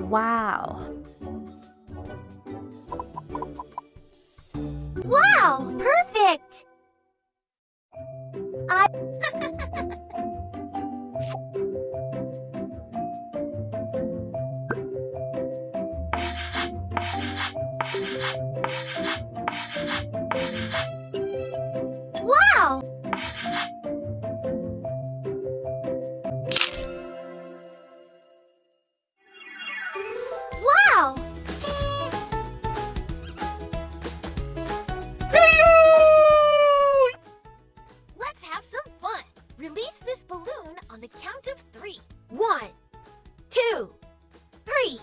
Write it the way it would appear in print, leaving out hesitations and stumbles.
Wow. Wow! Perfect! I... Wow! Wow! Let's have some fun. Release this balloon on the count of 3. 1, 2, 3.